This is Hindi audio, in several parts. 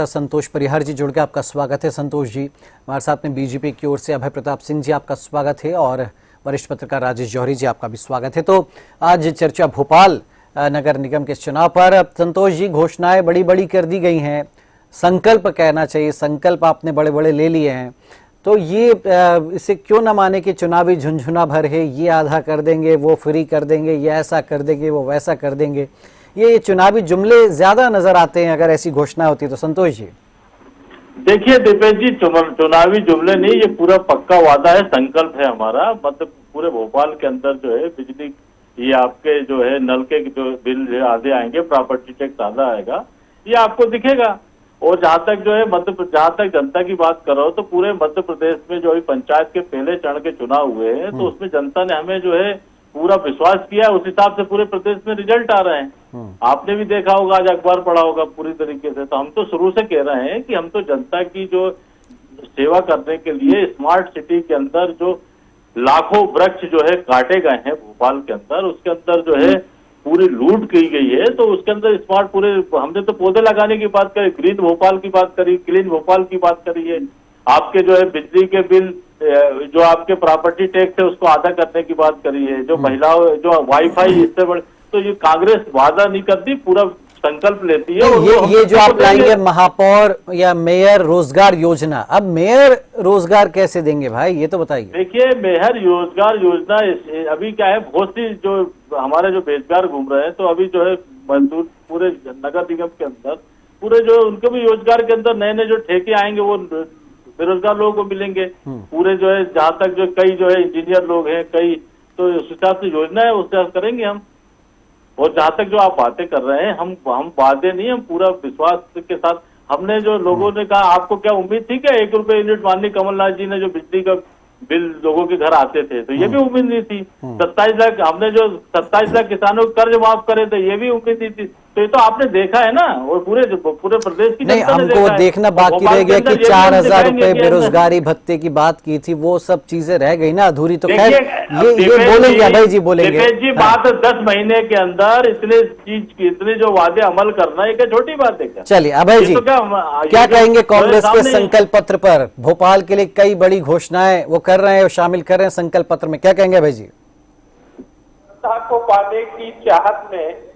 संतोष परिहार जी जुड़ के आपका स्वागत है। संतोष जी हमारे साथ में बीजेपी की ओर से अभय प्रताप सिंह जी आपका स्वागत है और वरिष्ठ पत्रकार राजेश जौहरी जी आपका भी स्वागत है। तो आज चर्चा भोपाल नगर निगम के चुनाव पर। अब संतोष जी घोषणाएं बड़ी बड़ी कर दी गई हैं, संकल्प कहना चाहिए, संकल्प आपने बड़े बड़े ले लिए हैं, तो ये इसे क्यों ना माने कि चुनावी झुंझुना भर है, ये आधा कर देंगे, वो फ्री कर देंगे, ये ऐसा कर देंगे, वो वैसा कर देंगे। ये चुनावी जुमले ज्यादा नजर आते हैं अगर ऐसी घोषणा होती तो। संतोष जी देखिए दीपेश जी, चुनावी जुमले नहीं, ये पूरा पक्का वादा है, संकल्प है हमारा। मतलब पूरे भोपाल के अंदर जो है बिजली, ये आपके जो है नल के जो बिल आधे आएंगे, प्रॉपर्टी टैक्स आधा आएगा, ये आपको दिखेगा। और जहां तक जो है जहां तक जनता की बात कर रहा हूं, तो पूरे मध्य प्रदेश में जो पंचायत के पहले चरण के चुनाव हुए हैं, तो उसमें जनता ने हमें जो है पूरा विश्वास किया, उस हिसाब से पूरे प्रदेश में रिजल्ट आ रहे हैं। आपने भी देखा होगा, आज अखबार पढ़ा होगा पूरी तरीके से। तो हम तो शुरू से कह रहे हैं कि हम तो जनता की जो सेवा करने के लिए स्मार्ट सिटी के अंदर जो लाखों वृक्ष जो है काटे गए हैं भोपाल के अंदर, उसके अंदर जो है पूरी लूट की गई है, तो उसके अंदर स्मार्ट पूरे हमने तो पौधे लगाने की बात करी, ग्रीन भोपाल की बात करी, क्लीन भोपाल की बात करी है। आपके जो है बिजली के बिल, जो आपके प्रॉपर्टी टैक्स है उसको आधा करने की बात करी है, जो महिलाओं जो वाईफाई, इससे बड़े तो ये कांग्रेस वादा नहीं करती, पूरा संकल्प लेती है। ये जो आप लाएंगे महापौर या मेयर रोजगार योजना, अब मेयर रोजगार कैसे देंगे भाई, ये तो बताइए। देखिए मेयर रोजगार योजना अभी क्या है, बहुत सी जो हमारे जो बेरोजगार घूम रहे हैं, तो अभी जो है मजदूर पूरे नगर निगम के अंदर पूरे जो उनके भी रोजगार के अंदर नए नए जो ठेके आएंगे वो बेरोजगार लोगों को मिलेंगे। पूरे जो है जहां तक जो कई जो है इंजीनियर लोग हैं कई, तो उस हिसाब से योजना है, उस हिसाब से करेंगे हम। और जहां तक जो आप बातें कर रहे हैं, हम वादे नहीं, हम पूरा विश्वास के साथ। हमने जो लोगों ने कहा, आपको क्या उम्मीद थी क्या 1 रुपए यूनिट माननीय कमलनाथ जी ने जो बिजली का बिल लोगों के घर आते थे, तो ये भी उम्मीद नहीं थी। 27 लाख हमने जो 27 लाख किसानों को कर्ज माफ करे थे, ये भी उम्मीद नहीं थी। तो ये तो आपने देखा है ना, और पूरे प्रदेश की नहीं, हमको देखना बाकी रह गया कि 4,000 रुपए बेरोजगारी भत्ते की बात की थी, वो सब चीजें रह गई ना अधूरी। तो खैर ये बोलेंगे अभय जी, बोलेंगे जी। बात 10 महीने के अंदर इतने जो वादे अमल करना, ये छोटी बात है क्या? चलिए अभय जी, क्या कहेंगे कांग्रेस के संकल्प पत्र पर? भोपाल के लिए कई बड़ी घोषणाएं वो कर रहे हैं और शामिल कर रहे हैं संकल्प पत्र में, क्या कहेंगे अभय जी? को पाने की चाहत में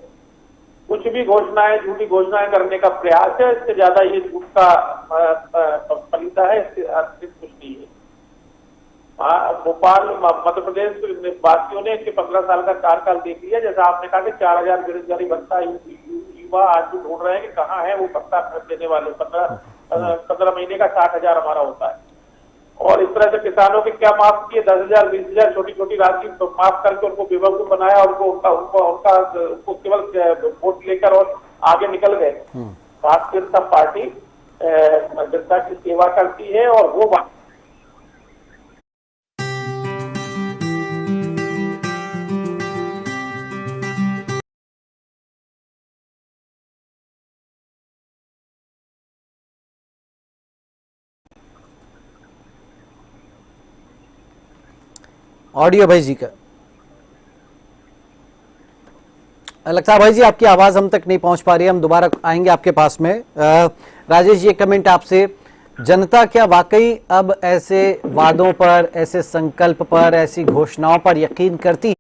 कुछ भी घोषणाएं, झूठी घोषणाएं करने का प्रयास है, इससे ज्यादा ये झूठ का फलिता है, इससे अतिरिक्त कुछ नहीं है। भोपाल मध्य प्रदेश वासियों ने इसके 15 साल का कार्यकाल देख लिया। जैसा आपने कहा कि 4,000 बेरोजगारी भत्ता युवा आज भी ढूंढ रहे हैं कि कहाँ है वो भत्ता देने वाले। 15 महीने का 60,000 हमारा होता है। और इस तरह से किसानों के क्या माफ किए, 10,000 20,000 छोटी छोटी राशि माफ करके उनको बेवकूफ बनाया, उनको केवल वोट लेकर और आगे निकल गए। भारतीय जनता पार्टी जनता की सेवा करती है और वो ऑडियो भाई जी का लगता है भाई जी आपकी आवाज हम तक नहीं पहुंच पा रही है, हम दोबारा आएंगे आपके पास में। राजेश जी, एक कमेंट आपसे, जनता क्या वाकई अब ऐसे वादों पर, ऐसे संकल्प पर, ऐसी घोषणाओं पर यकीन करती?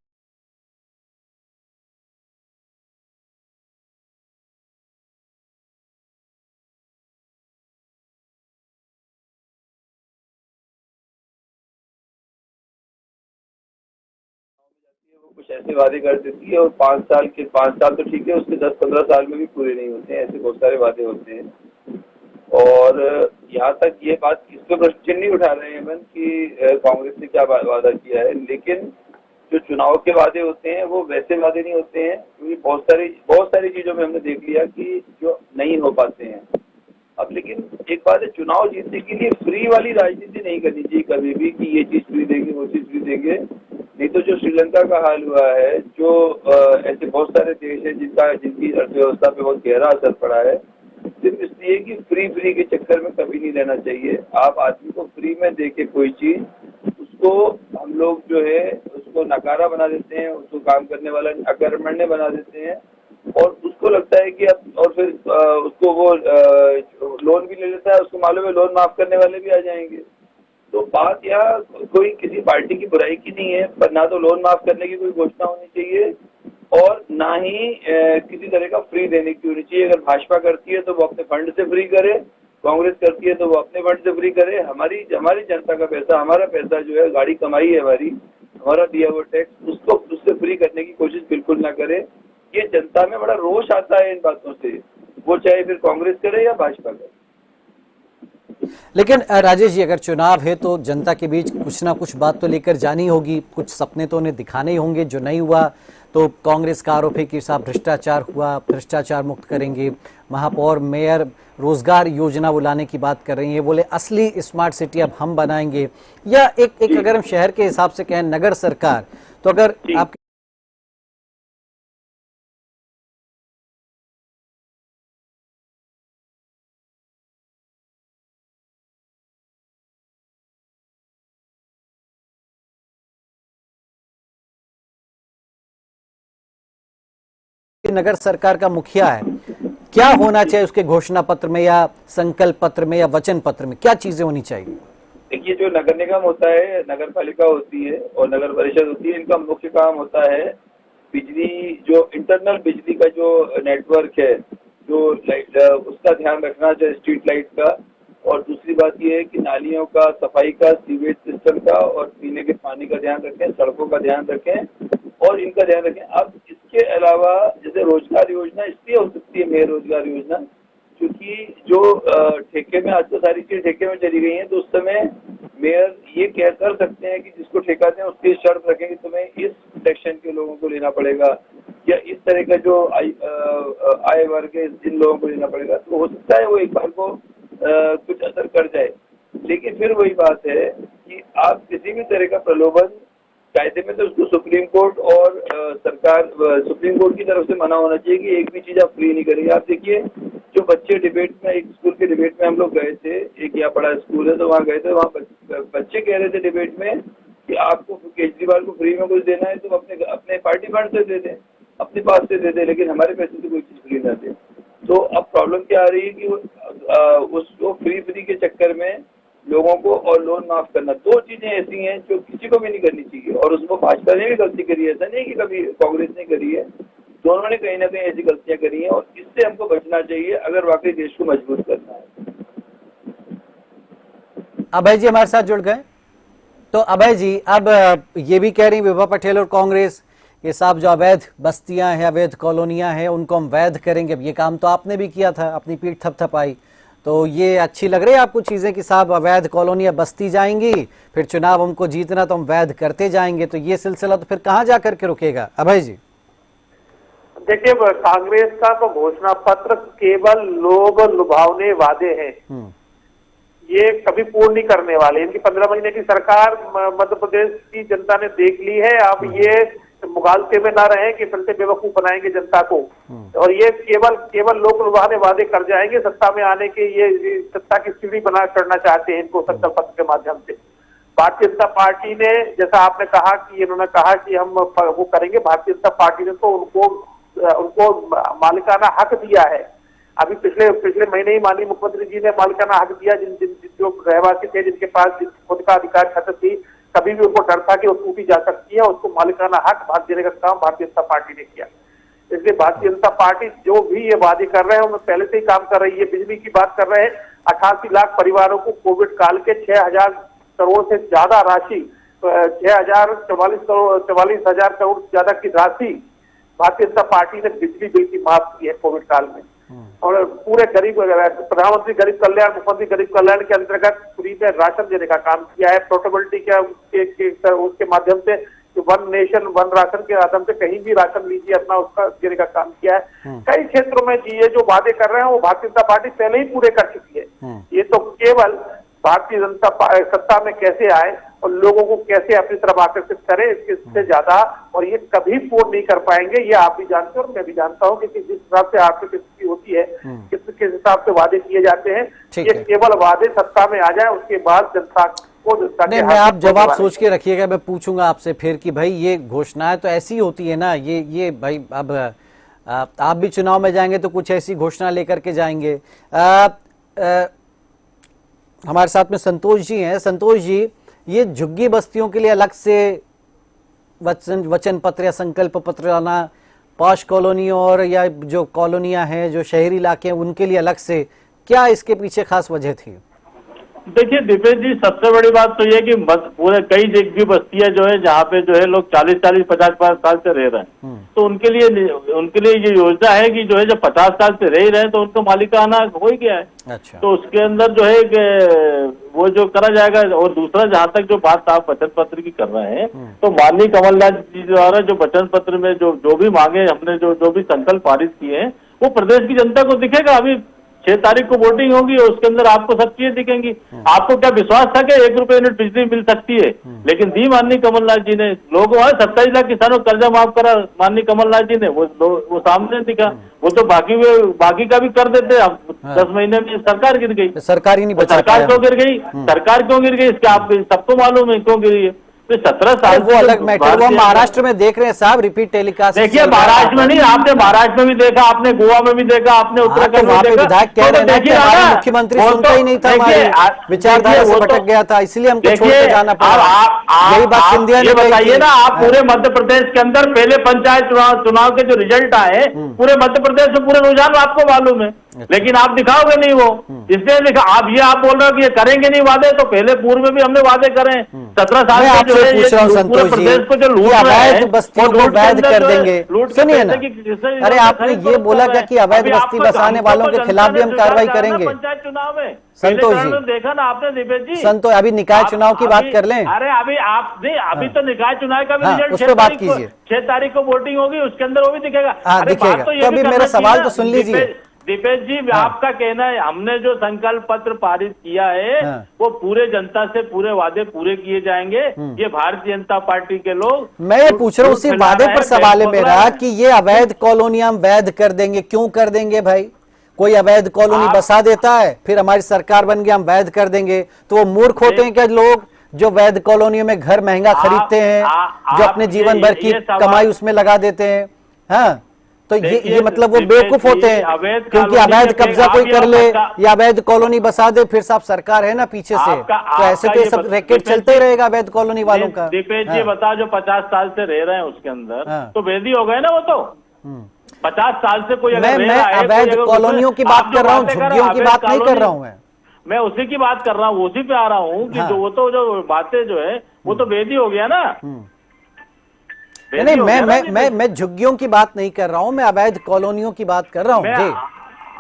कुछ ऐसे वादे कर देती है और 5 साल तो ठीक है, उसके 10-15 साल में भी पूरे नहीं होते हैं। ऐसे बहुत सारे वादे होते हैं। और यहाँ तक ये बात, इस पर प्रश्न चिन्ह नहीं उठा रहे हैं कि कांग्रेस ने क्या वादा किया है, लेकिन जो चुनाव के वादे होते हैं वो वैसे वादे नहीं होते हैं, क्योंकि बहुत सारी चीजों में हमने देख लिया कि जो नहीं हो पाते हैं। अब लेकिन एक बात है, चुनाव जीतने के लिए फ्री वाली राजनीति नहीं करनी चाहिए कभी भी कि ये चीज फ्री देंगे, वो चीज फ्री देंगे। नहीं तो जो श्रीलंका का हाल हुआ है, जो ऐसे बहुत सारे देश है जिनकी अर्थव्यवस्था पे बहुत गहरा असर पड़ा है, सिर्फ इसलिए कि फ्री के चक्कर में कभी नहीं रहना चाहिए। आप आदमी को फ्री में देके कोई चीज, उसको हम लोग जो है उसको नकारा बना देते हैं, उसको काम करने वाला अकर्मण्य बना देते हैं, और उसको लगता है कि अब, और फिर उसको वो लोन भी ले लेता है, उसको मालूम है लोन माफ करने वाले भी आ जाएंगे। तो बात यहाँ कोई किसी पार्टी की बुराई की नहीं है, पर ना तो लोन माफ करने की कोई घोषणा होनी चाहिए और ना ही किसी तरह का फ्री देने की होनी चाहिए। अगर भाजपा करती है तो वो अपने फंड से फ्री करे, कांग्रेस करती है तो वो अपने फंड से फ्री करे। हमारी जनता का पैसा, हमारा पैसा जो है, गाड़ी कमाई है हमारी, हमारा दिया हुआ टैक्स, उसको उससे फ्री करने की कोशिश बिल्कुल ना करे। ये जनता में बड़ा रोष आता है इन बातों से, वो चाहे फिर कांग्रेस करे या भाजपा करे। लेकिन राजेश जी, अगर चुनाव है तो जनता के बीच कुछ ना कुछ बात तो लेकर जानी होगी, कुछ सपने तो उन्हें दिखाने ही होंगे। जो नहीं हुआ तो कांग्रेस का आरोप है कि साहब भ्रष्टाचार हुआ, भ्रष्टाचार मुक्त करेंगे। महापौर, मेयर, रोजगार योजना वो लाने की बात कर रही है, बोले असली स्मार्ट सिटी अब हम बनाएंगे। या एक अगर हम शहर के हिसाब से कहें, नगर सरकार, तो अगर आप नगर सरकार का मुखिया है, क्या होना चाहिए उसके घोषणा पत्र में या संकल्प पत्र में या वचन पत्र में, क्या चीजें होनी चाहिए? देखिए, जो नगर निगम होता है, नगर पालिका होती है और नगर परिषद होती है, इनका मुख्य काम होता है बिजली, जो इंटरनल बिजली का जो नेटवर्क है, जो लाइट, उसका ध्यान रखना चाहिए, स्ट्रीट लाइट का। और दूसरी बात यह है कि नालियों का, सफाई का, सीवेज सिस्टम का और पीने के पानी का ध्यान रखें, सड़कों का ध्यान रखें और इनका ध्यान रखें। अब इसके अलावा जैसे रोजगार योजना इसलिए हो सकती है, मेयर रोजगार योजना, क्योंकि जो ठेके में, आज तो सारी चीजें ठेके में चली गई हैं, तो उस समय मेयर ये कह कर सकते हैं कि जिसको ठेका दें उसकी शर्त रखें कि तुम्हें इस सेक्शन के लोगों को लेना पड़ेगा या इस तरह का जो आय वर्ग है जिन लोगों को लेना पड़ेगा। तो हो सकता है वो एक बार को कुछ असर कर जाए, लेकिन फिर वही बात है कि आप किसी भी तरह का प्रलोभन, कायदे में तो उसको सुप्रीम कोर्ट और सरकार, सुप्रीम कोर्ट की तरफ से मना होना चाहिए कि एक भी चीज आप फ्री नहीं करेंगे। आप देखिए, जो बच्चे डिबेट में, एक स्कूल के डिबेट में हम लोग गए थे, एक यहाँ बड़ा स्कूल है, तो वहाँ गए थे, वहाँ बच्चे कह रहे थे डिबेट में कि आपको केजरीवाल को फ्री में कुछ देना है तो अपने अपने पार्टी फंड से दे दें, अपने पास से दे दें, लेकिन हमारे पैसे से कोई चीज फ्री ना दे। तो अब प्रॉब्लम क्या आ रही है कि उसको फ्री के चक्कर में लोगों को और लोन माफ करना, दो चीजें ऐसी हैं जो किसी को भी नहीं करनी चाहिए। और उसमें भाजपा ने भी गलती करी है, ऐसा नहीं कि कभी कांग्रेस ने करी है, दोनों ने कहीं ना कहीं ऐसी गलतियां करी हैं और इससे हमको बचना चाहिए अगर वाकई देश को मजबूत करना है। अभय जी हमारे साथ जुड़ गए। तो अभय जी, अब ये भी कह रही विभा पटेल और कांग्रेस, ये साहब जो अवैध बस्तियां हैं, अवैध कॉलोनियां हैं, उनको हम वैध करेंगे। अब ये काम तो आपने भी किया था, अपनी पीठ थपथपाई, तो ये अच्छी लग रही है आपको चीजें कि साहब अवैध कॉलोनियां बस्ती जाएंगी, फिर चुनाव हमको जीतना तो हम वैध करते जाएंगे, तो ये सिलसिला तो फिर कहाँ जा करके रुकेगा? अभय जी देखिए, कांग्रेस का तो घोषणा पत्र केवल लोग लुभावने वादे हैं, ये कभी पूर्ण नहीं करने वाले। इनकी 15 महीने की सरकार मध्य प्रदेश की जनता ने देख ली है। अब ये मुगालते में ना रहे कि फिर से बेवकूफ बनाएंगे जनता को, और ये केवल लोग लुभाने वादे कर जाएंगे। सत्ता में आने के ये सत्ता की सीढ़ी बना करना चाहते हैं इनको संकल्प पत्र के माध्यम से। भारतीय जनता पार्टी ने, जैसा आपने कहा कि इन्होंने कहा कि हम वो करेंगे, भारतीय जनता पार्टी ने तो उनको मालिकाना हक दिया है। अभी पिछले महीने ही माननीय मुख्यमंत्री जी ने मालिकाना हक दिया जिन जो रहवासी थे, जिनके पास खुद का अधिकार खत्म थी, कभी भी उनको डर था कि वो टूटी जा सकती है, उसको मालिकाना हक भाग देने का काम भारतीय जनता पार्टी ने किया। इसलिए भारतीय जनता पार्टी जो भी ये वादे कर रहे हैं उनमें पहले से ही काम कर रही है। बिजली की बात कर रहे हैं, 88 लाख परिवारों को कोविड काल के 6,000 करोड़ से ज्यादा राशि, 44,000 करोड़ से ज्यादा की राशि भारतीय जनता पार्टी ने बिजली बिल की माफ की है कोविड काल में। और पूरे गरीब, प्रधानमंत्री गरीब कल्याण, मुख्यमंत्री गरीब कल्याण के अंतर्गत फ्री में राशन देने का काम किया है। पोर्टेबिलिटी के उसके माध्यम से, वन नेशन वन राशन के माध्यम से कहीं भी राशन लीजिए अपना, उसका देने का काम किया है। कई क्षेत्रों में ये जो वादे कर रहे हैं वो भारतीय जनता पार्टी पहले ही पूरे कर चुकी है। ये तो केवल भारतीय जनता सत्ता में कैसे आए और लोगों को कैसे अपनी तरफ आकर्षित करे, इससे ज्यादा और ये कभी पूर्ण नहीं कर पाएंगे। ये आप भी जानते हैं और मैं भी जानता हूँ कि जिस हिसाब से आर्थिक स्थिति होती है, किस हिसाब से वादे किए जाते हैं, ये केवल वादे सत्ता में आ जाए उसके बाद जनता को नहीं, मैं आप जवाब सोच के रखिएगा, मैं पूछूंगा आपसे फिर कि भाई ये घोषणाएं तो ऐसी होती है ना, ये भाई अब आप भी चुनाव में जाएंगे तो कुछ ऐसी घोषणा लेकर के जाएंगे। हमारे साथ में संतोष जी हैं। संतोष जी, ये झुग्गी बस्तियों के लिए अलग से वचन पत्र या संकल्प पत्र लाना, पॉश कॉलोनियों और या जो कॉलोनियां हैं, जो शहरी इलाके हैं, उनके लिए अलग से, क्या इसके पीछे खास वजह थी? देखिए दीपेश जी, सबसे बड़ी बात तो ये कि पूरे कई झुग्गी बस्तियां जो है जहाँ पे जो है लोग 40-40, 50 साल से रह रहे हैं, तो उनके लिए ये योजना है कि जो है जब 50 साल से रह रहे हैं तो उनको मालिकाना हो ही गया है। अच्छा। तो उसके अंदर जो है कि वो जो करा जाएगा। और दूसरा, जहाँ तक जो बात आप वचन पत्र की कर रहे हैं, तो माननीय कमलनाथ जी द्वारा जो वचन पत्र में जो भी मांगे हमने, जो भी संकल्प पारित किए हैं, वो प्रदेश की जनता को दिखेगा। अभी 6 तारीख को वोटिंग होगी और उसके अंदर आपको सब चीजें दिखेंगी। आपको क्या विश्वास था कि 1 रुपए यूनिट बिजली मिल सकती है? लेकिन दी माननीय कमलनाथ जी ने। लोगों 27 लाख किसानों का कर्जा माफ करा माननीय कमलनाथ जी ने, वो सामने दिखा। वो तो बाकी का भी कर देते। अब 10 महीने में सरकार गिर गई। सरकार ही नहीं बचा। सरकार क्यों गिर गई? सरकार क्यों गिर गई इसका आप सबको मालूम है क्यों गिरी है। तो 17 साल वो अलग मैटर, वो महाराष्ट्र में देख रहे हैं साहब, रिपीट टेलीकास्ट। देखिए महाराष्ट्र में नहीं, आपने महाराष्ट्र में भी देखा, आपने गोवा में भी देखा, आपने उत्तराखंड में देखा। विधायक कह रहे हैं कि हमारे मुख्यमंत्री सुनता ही नहीं था, हमारी विचारधारा से भटक गया था, इसलिए हमको छोड़ के जाना पड़ा। यही बात सिंधिया ने बताइए ना। आप पूरे मध्य प्रदेश के अंदर पहले पंचायत चुनाव के जो रिजल्ट आए, पूरे मध्य प्रदेश में पूरे रुझान आपको मालूम है, लेकिन आप दिखाओगे नहीं वो। इसलिए आप बोल रहे हो कि ये करेंगे नहीं वादे, तो पहले पूर्व में भी हमने वादे करे। 17 साल से जो है पूछ रहा हूँ संतोष जी, अवैध बस्तियों को वैध कर देंगे। सुनिए ना, अरे आपने ये बोला क्या कि अवैध बस्ती बसाने वालों के खिलाफ भी हम कार्रवाई करेंगे? पंचायत चुनाव में संतोष जी देखा ना आपने दीपेश जी। संतोष, अभी निकाय चुनाव की बात कर लें। अरे अभी आप नहीं, अभी तो निकाय चुनाव का भी रिजल्ट उस पर बात कीजिए। 6 तारीख को वोटिंग होगी, उसके अंदर वो भी दिखेगा। दिखेगा। तो अभी मेरा सवाल तो सुन लीजिए दीपेश जी। आपका कहना है हमने जो संकल्प पत्र पारित किया है वो पूरे जनता से पूरे वादे पूरे किए जाएंगे। ये भारतीय जनता पार्टी के लोग, मैं ये पूछ रहा हूँ, उसी वादे पर सवाल है मेरा कि ये अवैध कॉलोनी हम वैध कर देंगे। क्यों कर देंगे भाई? कोई अवैध कॉलोनी बसा देता है, फिर हमारी सरकार बन गई, हम वैध कर देंगे, तो वो मूर्ख होते हैं क्या लोग जो वैध कॉलोनियों में घर महंगा खरीदते हैं, जो अपने जीवन भर की कमाई उसमें लगा देते हैं? हाँ, तो ये मतलब वो बेवकूफ होते हैं, क्योंकि अवैध कब्जा कोई कर ले या अवैध कॉलोनी बसा दे, फिर साहब सरकार है ना पीछे से, तो ऐसे तो ये सब रैकेट चलते ही रहेगा अवैध कॉलोनी वालों का। दीपेश जी बता, जो 50 साल से रह रहे हैं उसके अंदर तो वैध ही हो गए ना वो तो। 50 साल से कोई अगर मैं अवैध कॉलोनियों की बात कर रहा हूँ, झुग्गियों की बात नहीं कर रहा हूँ। मैं उसी की बात कर रहा हूँ, उसी पे आ रहा हूँ कि जो वो तो जो बातें जो है वो तो वैध ही हो गया ना। नहीं, मैं झुग्गियों की बात नहीं कर रहा हूँ, मैं अवैध कॉलोनियों की बात कर रहा हूँ जी।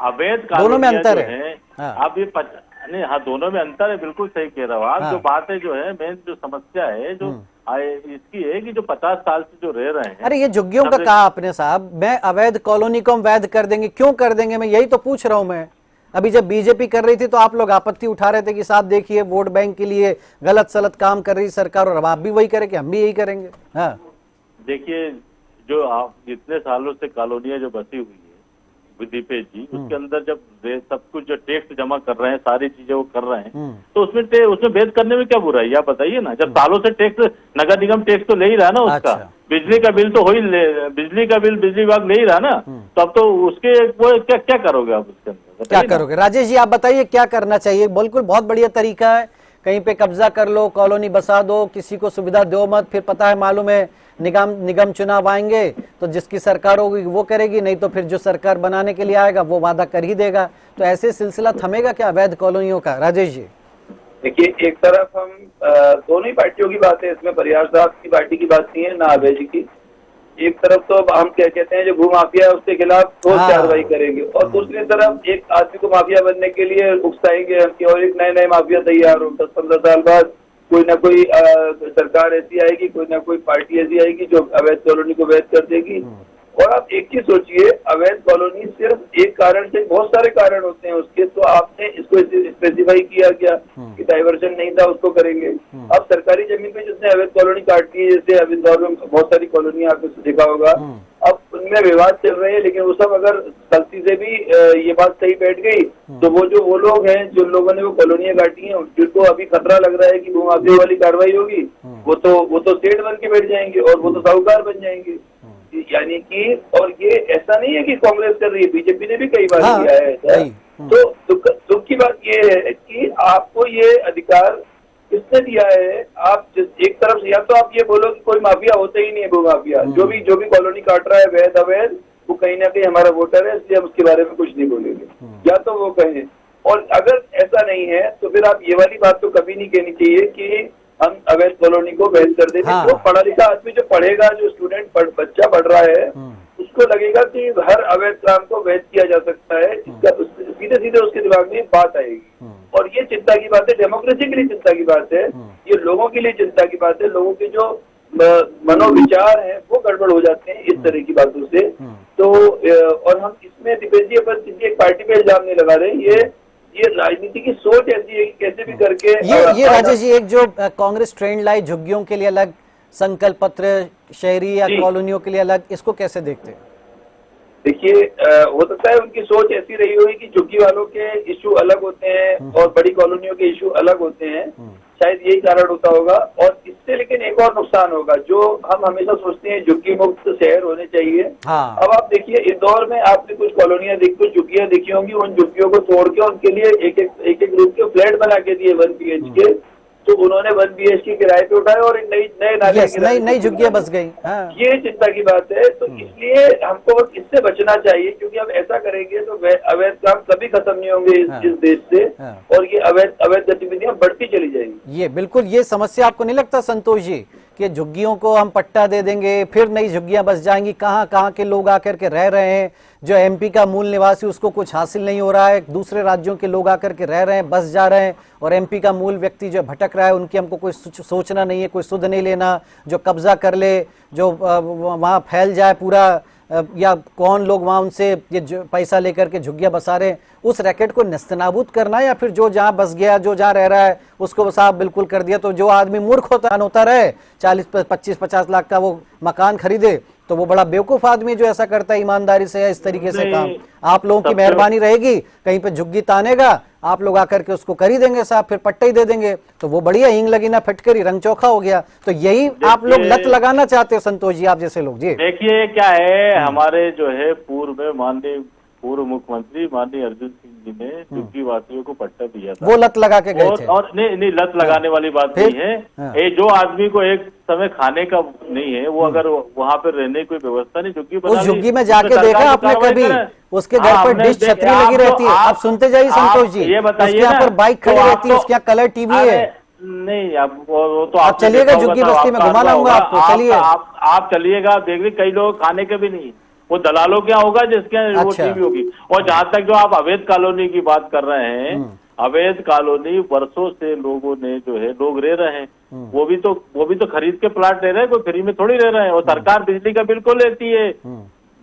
अवैध दोनों में अंतर है। अब ये नहीं, हाँ दोनों में अंतर है, बिल्कुल सही कह रहा हूँ आप। जो बात है जो है मेन जो समस्या है जो इसकी है कि जो 50 साल से जो रह रहे हैं। अरे ये झुग्गियों का कहा आपने साहब, मैं अवैध कॉलोनी को हम वैध कर देंगे, क्यों कर देंगे? मैं यही तो पूछ रहा हूँ। मैं अभी जब बीजेपी कर रही थी तो आप लोग आपत्ति उठा रहे थे कि साहब देखिए वोट बैंक के लिए गलत सलत काम कर रही सरकार, और अब आप भी वही करेंगे, हम भी यही करेंगे। हाँ देखिए, जो आप इतने सालों से कॉलोनियां जो बसी हुई है दीपेश जी, उसके अंदर जब सब कुछ जो टैक्स जमा कर रहे हैं, सारी चीजें वो कर रहे हैं, तो उसमें भेद करने में क्या बुराई है? आप बताइए ना। जब सालों से टैक्स, नगर निगम टैक्स तो ले ही रहा ना उसका। बिजली का बिल तो हो ही, बिजली का बिल बिजली विभाग ले ही रहा ना। तब तो उसके वो क्या करोगे आप उसके अंदर? क्या करोगे? राजेश जी आप बताइए क्या करना चाहिए? बिल्कुल बहुत बढ़िया तरीका है, कहीं पे कब्जा कर लो, कॉलोनी बसा दो, किसी को सुविधा दो मत, फिर पता है मालूम है निगम चुनाव आएंगे तो जिसकी सरकार होगी वो करेगी, नहीं तो फिर जो सरकार बनाने के लिए आएगा वो वादा कर ही देगा। तो ऐसे सिलसिला थमेगा क्या अवैध कॉलोनियों का? राजेश जी देखिए, एक तरफ हम दोनों ही पार्टियों की बात है, इसमें परिहार साहब की पार्टी की बात नहीं है ना अभय जी की। एक तरफ तो हम क्या कहते हैं जो भू माफिया है उसके खिलाफ ठोस कार्रवाई करेंगे, और दूसरी तरफ एक आदमी को माफिया बनने के लिए उकसाएंगे हम, और एक नए माफिया तैयार हो। 10-15 साल बाद कोई ना कोई सरकार ऐसी आएगी, कोई ना कोई पार्टी ऐसी आएगी जो अवैध कॉलोनी को वैध कर देगी। और आप एक चीज सोचिए, अवैध कॉलोनी सिर्फ एक कारण से, बहुत सारे कारण होते हैं उसके, तो आपने इसको स्पेसिफाई किया क्या कि डाइवर्जन नहीं था उसको करेंगे। अब सरकारी जमीन पे जिसने अवैध कॉलोनी काटी है, जैसे अभी इंदौर में बहुत सारी कॉलोनी आपने देखा होगा, अब उनमें विवाद चल रहे हैं, लेकिन वो सब अगर गलती से भी ये बात सही बैठ गई तो वो लोग हैं जो लोगों ने वो कॉलोनियां काटी हैं, जिनको अभी खतरा लग रहा है कि भूमाफिया वाली कार्रवाई होगी, वो तो सेठ बन के बैठ जाएंगे और वो तो साहूकार बन जाएंगे। यानी कि, और ये ऐसा नहीं है कि कांग्रेस कर रही है, बीजेपी ने भी कई बार किया है। तो दुख की बात ये है कि आपको ये अधिकार किसने दिया है? आप एक तरफ से या तो आप ये बोलो कि कोई माफिया होता ही नहीं है, वो माफिया जो भी कॉलोनी काट रहा है वैध अवैध, वो कहीं ना कहीं हमारा वोटर है, इसलिए हम उसके बारे में कुछ नहीं बोलेंगे, या तो वो कहें। और अगर ऐसा नहीं है तो फिर आप ये वाली बात तो कभी नहीं कहनी चाहिए कि हम अवैध कॉलोनी को वैध कर देंगे। हाँ। जो पढ़ा लिखा आदमी जो पढ़ेगा, जो स्टूडेंट बच्चा पढ़ रहा है, उसको लगेगा कि हर अवैध काम को वैध किया जा सकता है, इसका सीधे सीधे उसके दिमाग में बात आएगी। और ये चिंता की बात है, डेमोक्रेसी के लिए चिंता की बात है, ये लोगों के लिए चिंता की बात है। लोगों के जो मनोविचार हैं वो गड़बड़ हो जाते हैं इस तरह की बातों से। तो और हम इसमें दीपेश जी अपन किसी एक पार्टी पे इल्जाम नहीं लगा रहे, ये राजनीति की सोच ऐसी है कि कैसे भी करके ये राजेश जी, एक जो कांग्रेस ट्रेंड लाई झुग्गियों के लिए अलग संकल्प पत्र, शहरी या कॉलोनियों के लिए अलग, इसको कैसे देखते हैं? देखिए, हो सकता है उनकी सोच ऐसी रही होगी कि झुग्गी वालों के इश्यू अलग होते हैं और बड़ी कॉलोनियों के इश्यू अलग होते हैं, शायद यही कारण होता होगा। और इससे लेकिन एक और नुकसान होगा, जो हम हमेशा सोचते हैं झुग्गी मुक्त शहर होने चाहिए। हाँ। अब आप देखिए, इंदौर में आपने कुछ कॉलोनियां कुछ झुग्गियां देखी होंगी, उन झुग्गियों को तोड़ के उनके लिए एक एक रूम के फ्लैट बना के दिए 1 BHK, तो उन्होंने 1 BHK किराए पे उठाए और एक नई झुग्गियां बस गई। हाँ। ये चिंता की बात है। तो इसलिए हमको इससे बचना चाहिए, क्योंकि हम ऐसा करेंगे तो अवैध काम कभी खत्म नहीं होंगे इस देश से, और ये अवैध गतिविधियां बढ़ती चली जाएंगी। ये बिल्कुल, ये समस्या आपको नहीं लगता संतोष जी कि झुग्गियों को हम पट्टा दे देंगे, फिर नई झुग्गियां बस जाएंगी? कहाँ के लोग आकर के रह रहे हैं, जो MP का मूल निवासी उसको कुछ हासिल नहीं हो रहा है, दूसरे राज्यों के लोग आकर के रह रहे हैं, बस जा रहे हैं, और MP का मूल व्यक्ति जो भटक रहा है, उनकी हमको कोई सोचना नहीं है, कोई सुध नहीं लेना, जो कब्जा कर ले, जो वहाँ फैल जाए पूरा, या कौन लोग वहाँ उनसे ये पैसा लेकर के झुग्गियां बसा रहे हैं, उस रैकेट को नस्तनाबूद करना, या फिर जो जहाँ बस गया, जो जहाँ रह रहा है उसको साफ बिल्कुल कर दिया? तो जो आदमी मूर्ख होता रहे, 40-25-50 लाख का वो मकान खरीदे, तो वो बड़ा बेवकूफ आदमी जो ऐसा करता है ईमानदारी से या इस तरीके से काम। आप लोगों की मेहरबानी रहेगी, कहीं पे झुग्गी तानेगा, आप लोग आकर के उसको कर ही देंगे साहब, फिर पट्टे ही दे देंगे, तो वो बढ़िया हींग लगी ना फटकरी, रंग चोखा हो गया। तो यही आप लोग लत लगाना चाहते हो संतोष जी, आप जैसे लोग? जी देखिए, क्या है, हमारे जो है पूर्व मुख्यमंत्री माननीय अर्जुन सिंह जी ने झुग्गी वासियों को पट्टा दिया था, वो लत लगा के गए थे। और नहीं, लत लगाने वाली बात नहीं है। ये जो आदमी को एक समय खाने का नहीं है, वो अगर वहाँ पे रहने की कोई व्यवस्था नहीं, झुग्गी उस झुग्गी में जाके देखा आपने कभी? उसके घर पर डिश छतरी लगी रहती है। आप सुनते जाइए संतोष जी, ये बताइए, उसके यहाँ पर बाइक खड़ी रहती है, उसके यहाँ कलर टीवी है। नहीं, अब वो तो आप चलिएगा झुग्गी बस्ती में, घुमा लाऊंगा आपको, चलिए। आप चलिएगा, देखिए कई लोग खाने के भी नहीं, वो दलालों क्या होगा जिसके यहाँ वो टीवी होगी। और जहां तक जो आप अवैध कॉलोनी की बात कर रहे हैं, अवैध कॉलोनी वर्षों से लोगों ने जो है लोग रह रहे हैं, वो भी तो खरीद के प्लाट ले रहे हैं, कोई फ्री में थोड़ी रह रहे हैं। और सरकार बिजली का बिल को लेती है,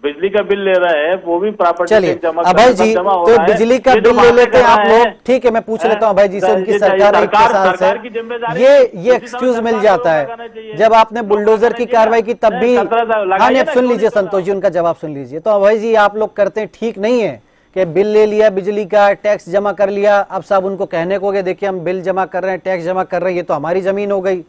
बिजली का बिल ले रहे हैं, वो भी प्रॉपर्टी टैक्स जमा अभय जी, तो बिजली का बिल ले लेते हैं आप लोग, ठीक है, मैं पूछ लेता हूँ अभय जी से, उनकी सरकार 21 साल से ये एक्सक्यूज मिल जाता है। जब आपने बुलडोजर की कार्रवाई की तब भी, हाँ नहीं, सुन लीजिए संतोष जी, उनका जवाब सुन लीजिए। तो अभय जी, आप लोग करते हैं ठीक नहीं है कि बिल ले लिया बिजली का, टैक्स जमा कर लिया, अब साहब उनको कहने को गए देखिए हम बिल जमा कर रहे हैं, टैक्स जमा कर रहे हैं, ये तो हमारी जमीन हो गई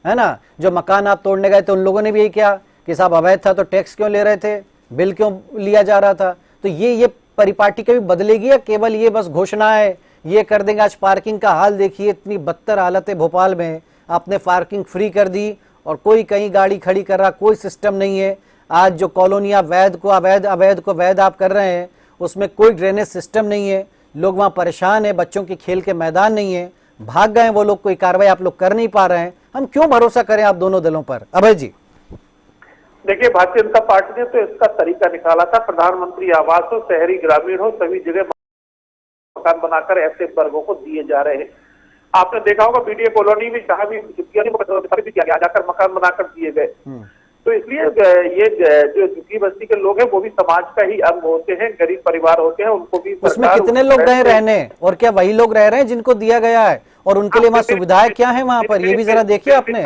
है ना। जो मकान आप तोड़ने गए थे उन लोगों ने भी यही किया कि साहब अवैध था तो टैक्स क्यों ले रहे थे, बिल क्यों लिया जा रहा था। तो ये परिपाटी कभी बदलेगी या केवल ये बस घोषणा है, ये कर देंगे? आज पार्किंग का हाल देखिए, इतनी बदतर हालत है भोपाल में, आपने पार्किंग फ्री कर दी और कोई कहीं गाड़ी खड़ी कर रहा, कोई सिस्टम नहीं है। आज जो कॉलोनियां वैध को अवैध को वैध आप कर रहे हैं, उसमें कोई ड्रेनेज सिस्टम नहीं है, लोग वहां परेशान है, बच्चों के खेल के मैदान नहीं है, भाग गए वो लोग, कोई कार्रवाई आप लोग कर नहीं पा रहे हैं। हम क्यों भरोसा करें आप दोनों दलों पर? अभय जी देखिए, भारतीय जनता पार्टी ने तो इसका तरीका निकाला था, प्रधानमंत्री आवास हो, शहरी ग्रामीण हो, सभी जगह मकान बनाकर ऐसे वर्गों को दिए जा रहे हैं। आपने देखा होगा BDA कॉलोनी में जहां भी खरीद किया गया, जाकर मकान बनाकर दिए गए। तो इसलिए ये जो झुग्गी बस्ती के लोग हैं वो भी समाज का ही अंग होते हैं, गरीब परिवार होते हैं, उनको भी उसमें कितने लोग गए रहने, और क्या वही लोग रह रहे हैं जिनको दिया गया है, और उनके लिए वहाँ सुविधाएं क्या है वहाँ पर, ये भी जरा देखिए आपने।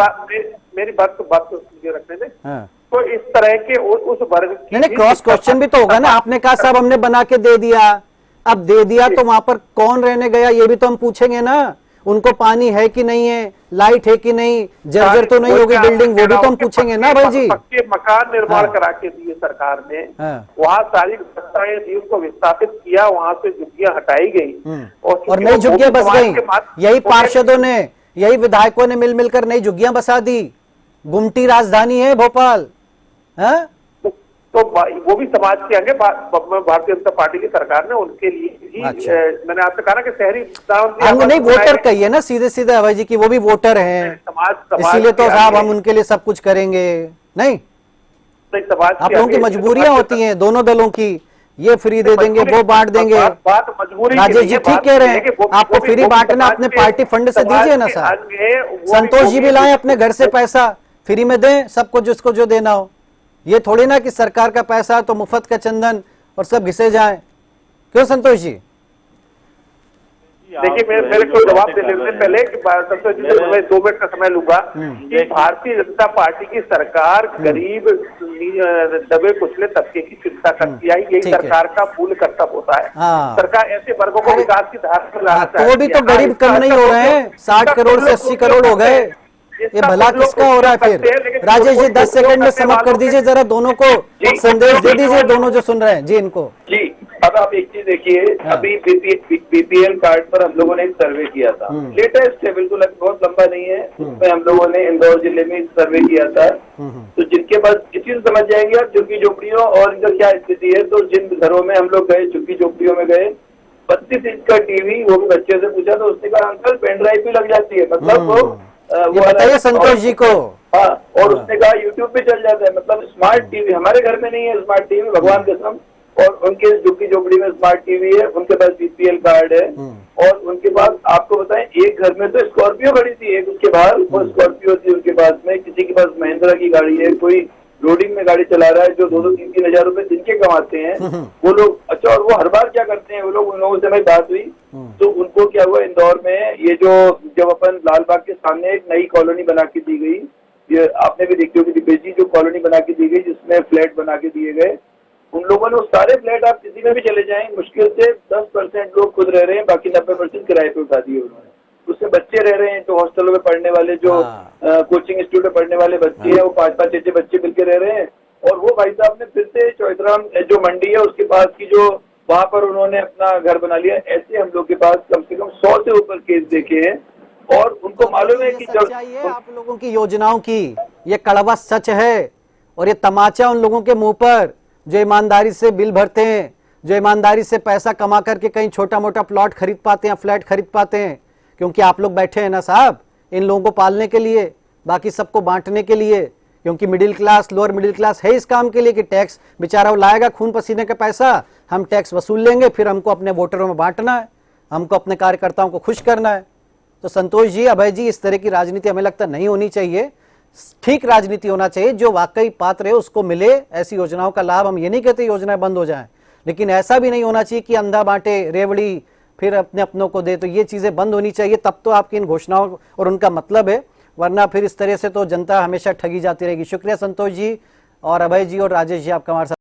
मेरी बात तो रखने दें। तो इस तरह के उस वर्ग की नहीं, क्रॉस क्वेश्चन भी तो होगा ना। आपने कहा साहब हमने बना के दे दिया, अब दे दिया तो वहां पर कौन रहने गया ये भी तो हम पूछेंगे ना। उनको पानी है कि नहीं है, लाइट है कि नहीं, जर्जर तो नहीं होगी बिल्डिंग, वो भी तो हम पूछेंगे ना भाई जी। पक्के मकान निर्माण हाँ। करा के दिए सरकार ने, हाँ। वहाँ सारी व्यवस्थाएं थी, उनको विस्थापित किया, वहाँ से झुग्गियां हटाई गई और नई झुग्गियां बस गई। यही पार्षदों ने, यही विधायकों ने मिल मिलकर नई झुग्गियां बसा दी। गुमटी राजधानी है भोपाल। हाँ? तो वो भी समाज के अंग है। भारतीय जनता पार्टी की सरकार ने उनके लिए ही अच्छा। मैंने आपसे कहा ना कि शहरी हम नहीं वोटर कहिए ना सीधे सीधे अभय जी की, वो भी वोटर हैं, समाज इसीलिए तो साहब हम उनके लिए सब कुछ करेंगे। नहीं, समाज आप लोगों की मजबूरियां होती हैं दोनों दलों की, ये फ्री दे देंगे, वो बांट देंगे। बात मजबूरी राजेश जी ठीक कह रहे हैं, आपको फ्री बांटना अपने पार्टी फंड से दीजिए ना साहब। संतोष जी भी लाए अपने घर से पैसा, फ्री में दें सबको जिसको जो देना हो। ये थोड़ी ना कि सरकार का पैसा तो मुफ्त का चंदन और सब घिसे जाए। क्यों संतोष जी? देखिए मेरे को जवाब देने से पहले कि संतोष जी से मैं 2 मिनट का समय लूंगा कि भारतीय जनता पार्टी की सरकार गरीब दबे कुचले तबके की चिंता करती है, यही सरकार का मूल कर्तव्य होता है। हाँ। सरकार ऐसे वर्गों को विकास की धारा पर लाना तो भी तो गरीब कम नहीं हो रहे हैं, 60 करोड़ से 80 करोड़ हो गए। ये भला किसका हो रहा है फिर? राजेश जी 10 सेकंड में समाप्त कर दीजिए, जरा दोनं को संदेश दे दीजिए, दोनों जो सुन रहे हैं जी इनको। जी, अब आप एक चीज देखिए, अभी बीपीएल कार्ड पर हम लोगों ने एक सर्वे किया था, लेटेस्ट है, बिल्कुल बहुत लंबा नहीं है। उसमें हम लोगों ने इंदौर जिले में सर्वे किया था। तो जिनके पास इसी से समझ जाएंगे आप झुग्गी झोपड़ियों और इनका क्या स्थिति है। तो जिन घरों में हम लोग गए, झुग्गी झोपड़ियों में गए, 32 इंच का टीवी, वो भी बच्चे से पूछा तो उसने कहा अंकल पेन ड्राइव भी लग जाती है, मतलब वो बताइए संतोष जी को। हाँ, और उसने कहा यूट्यूब पे चल जाता है, मतलब स्मार्ट टीवी हमारे घर में नहीं है, स्मार्ट टीवी भगवान कसम। और उनके झुग्गी झोपड़ी में स्मार्ट टीवी है, उनके पास बीपीएल कार्ड है, और उनके पास आपको बताएं एक घर में तो स्कॉर्पियो खड़ी थी, एक उसके बाहर वो स्कॉर्पियो थी उनके पास में, किसी के पास महिंद्रा की गाड़ी है, कोई लोडिंग में गाड़ी चला रहा है, जो 2-3 हजार रुपए दिन के कमाते हैं वो लोग। अच्छा, और वो हर बार क्या करते हैं वो लोग, उन लोगों से मेरी बात हुई तो उनको क्या हुआ, इंदौर में ये जो जब अपन लालबाग के सामने एक नई कॉलोनी बना के दी गई, ये आपने भी देखी होगी दिपेश जी, जो कॉलोनी बना के दी गई जिसमें फ्लैट बना के दिए गए, उन लोगों ने वो सारे फ्लैट, आप किसी में भी चले जाएं, मुश्किल से 10% लोग खुद रह रहे हैं, बाकी 90% किराए पे उठा दिए उन्होंने। उसमें बच्चे रह रहे हैं, जो हॉस्टलों में पढ़ने वाले, जो कोचिंग इंस्टीट्यूट में पढ़ने वाले बच्चे हैं, वो 5-5, 6-6 बच्चे मिलकर रह रहे हैं। और वो भाई साहब ने फिर से चौधराम जो मंडी है उसके पास की, जो वहां पर उन्होंने अपना घर बना लिया। ऐसे हम लोग के पास कम से कम 100 से ऊपर केस देखे हैं, और उनको मालूम है कि सच्चाई है आप लोगों की योजनाओं की, ये कड़वा सच है। और ये तमाचा उन लोगों के मुंह पर जो ईमानदारी से बिल भरते हैं, जो ईमानदारी से पैसा कमा करके कहीं छोटा मोटा प्लॉट खरीद पाते हैं, फ्लैट खरीद पाते हैं, क्योंकि आप लोग बैठे हैं ना साहब इन लोगों को पालने के लिए, बाकी सबको बांटने के लिए। क्योंकि middle class, lower middle class है इस काम के लिए कि टैक्स बेचारा वो लाएगा खून पसीने का पैसा, हम टैक्स वसूल लेंगे, फिर हमको अपने वोटरों में बांटना है, हमको अपने कार्यकर्ताओं को खुश करना है। तो संतोष जी, अभय जी, इस तरह की राजनीति हमें लगता नहीं होनी चाहिए। ठीक राजनीति होना चाहिए, जो वाकई पात्र है उसको मिले ऐसी योजनाओं का लाभ। हम ये नहीं कहते योजनाएं बंद हो जाएं, लेकिन ऐसा भी नहीं होना चाहिए कि अंधा बांटे रेवड़ी फिर अपने अपनों को दे। तो ये चीजें बंद होनी चाहिए, तब तो आपकी इन घोषणाओं और उनका मतलब है, वरना फिर इस तरह से तो जनता हमेशा ठगी जाती रहेगी। शुक्रिया संतोष जी और अभय जी और राजेश जी, आपका हमारे साथ